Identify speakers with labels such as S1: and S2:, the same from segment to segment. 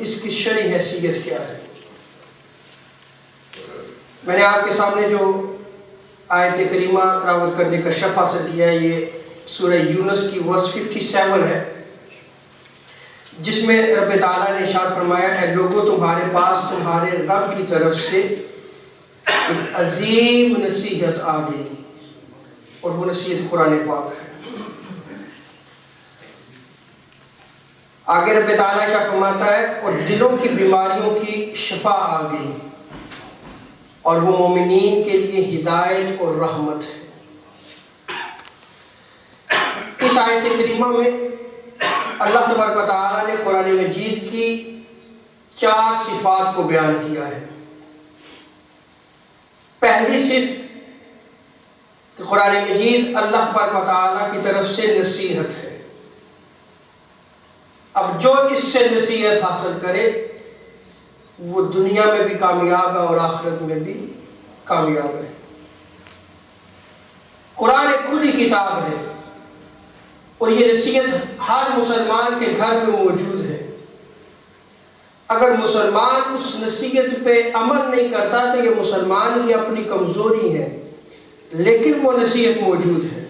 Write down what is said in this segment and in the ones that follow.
S1: اس کی شرعی حیثیت کیا ہے۔ میں نے آپ کے سامنے جو آیت کریمہ تلاوت کرنے کا شرف حاصل کیا ہے، یہ سورہ یونس کی ورس 57 ہے، جس میں رب تعالیٰ نے ارشاد فرمایا ہے، لوگوں تمہارے پاس تمہارے رب کی طرف سے ایک عظیم نصیحت آ گئی، اور وہ نصیحت قرآن پاک ہے۔ آگے رب تعالیٰ کیا فرماتا ہے، اور دلوں کی بیماریوں کی شفا آ گئی، اور وہ مومنین کے لیے ہدایت اور رحمت ہے۔ اس آیت کریمہ میں اللہ تبارک و تعالیٰ نے قرآن مجید کی 4 صفات کو بیان کیا ہے۔ پہلی صفت کہ قرآن مجید اللہ تبارک و تعالیٰ کی طرف سے نصیحت ہے۔ اب جو اس سے نصیحت حاصل کرے وہ دنیا میں بھی کامیاب ہے اور آخرت میں بھی کامیاب ہے۔ قرآن ایک کھلی کتاب ہے، اور یہ نصیحت ہر مسلمان کے گھر میں موجود ہے۔ اگر مسلمان اس نصیحت پہ عمل نہیں کرتا تو یہ مسلمان کی اپنی کمزوری ہے، لیکن وہ نصیحت موجود ہے۔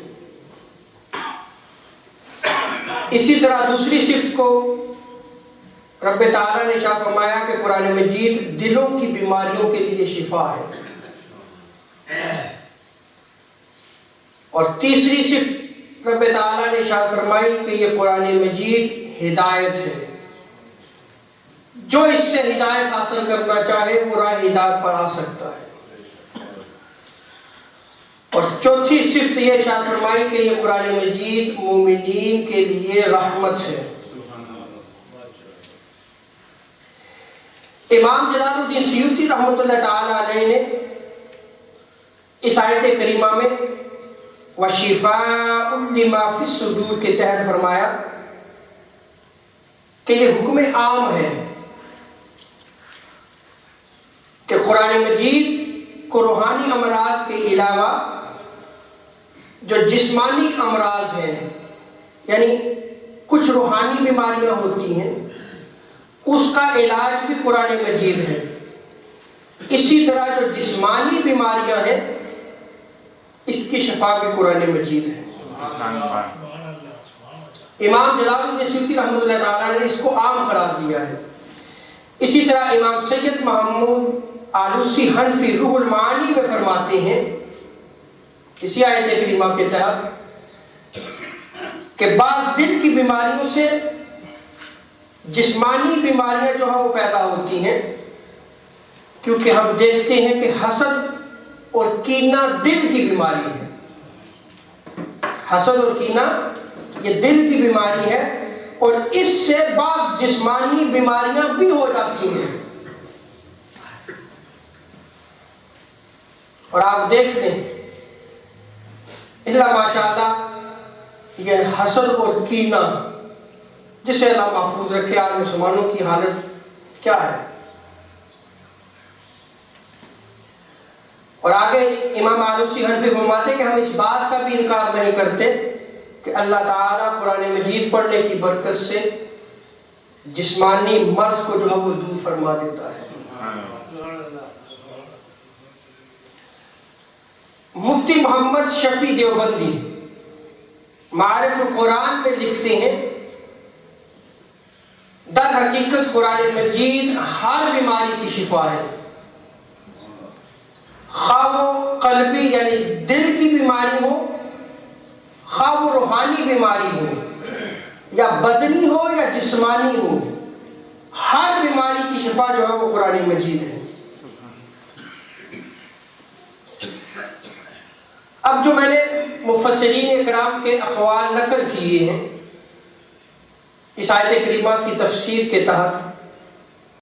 S1: اسی طرح دوسری صفت کو رب تعالیٰ نے شاہ فرمایا کہ قرآن مجید دلوں کی بیماریوں کے لیے شفا ہے، اور تیسری صفت رب تعالیٰ نے شاہ فرمائی کہ یہ قرآن مجید ہدایت ہے، جو اس سے ہدایت حاصل کرنا چاہے وہ راہ ہدایت پر آ سکتا ہے۔ اور چوتھی صفت یہ ارشاد فرمائی کہ یہ قرآن مجید مومنین کے لیے رحمت ہے۔ امام جلال الدین سیوطی رحمۃ اللہ تعالی علیہ نے اس آیت کریمہ میں وَشِفَاءٌ لِمَا فِي الصُّدُورِ کے تحت فرمایا کہ یہ حکم عام ہے کہ قرآن مجید کو روحانی امراض کے علاوہ جو جسمانی امراض ہیں، یعنی کچھ روحانی بیماریاں ہوتی ہیں، اس کا علاج بھی قرآن مجید ہے۔ اسی طرح جو جسمانی بیماریاں ہیں اس کی شفا بھی قرآن مجید ہے۔ امام جلال الدین سیوطی رحمۃ اللہ تعالیٰ نے اس کو عام قرار دیا ہے۔ اسی طرح امام سید محمود آلوسی حنفی روح المعانی میں فرماتے ہیں اسی آیت کریمہ کے تحت کہ بعض دل کی بیماریوں سے جسمانی بیماریاں جو ہیں وہ پیدا ہوتی ہیں، کیونکہ ہم دیکھتے ہیں کہ حسد اور کینہ دل کی بیماری ہے۔ حسد اور کینہ یہ دل کی بیماری ہے، اور اس سے بعض جسمانی بیماریاں بھی ہو جاتی ہیں۔ اور آپ دیکھ لیں اللہ ماشاءاللہ یہ حسد اور کینہ جسے اللہ محفوظ رکھے، آج مسلمانوں کی حالت کیا ہے۔ اور آگے امام آلوسی حنفی فرماتے ہیں کہ ہم اس بات کا بھی انکار نہیں کرتے کہ اللہ تعالیٰ قرآن مجید پڑھنے کی برکت سے جسمانی مرض کو جو ہے وہ دور فرما دیتا ہے۔ مفتی محمد شفیع دیوبندی معارف القرآن میں لکھتے ہیں در حقیقت قرآن مجید ہر بیماری کی شفا ہے، خواہ وہ قلبی یعنی دل کی بیماری ہو، خواہ وہ روحانی بیماری ہو، یا بدنی ہو یا جسمانی ہو، ہر بیماری کی شفا جو ہے وہ قرآن مجید ہے۔ اب جو میں نے مفسرین اکرام کے اقوال نقل کیے ہیں اس آیت کریمہ کی تفسیر کے تحت،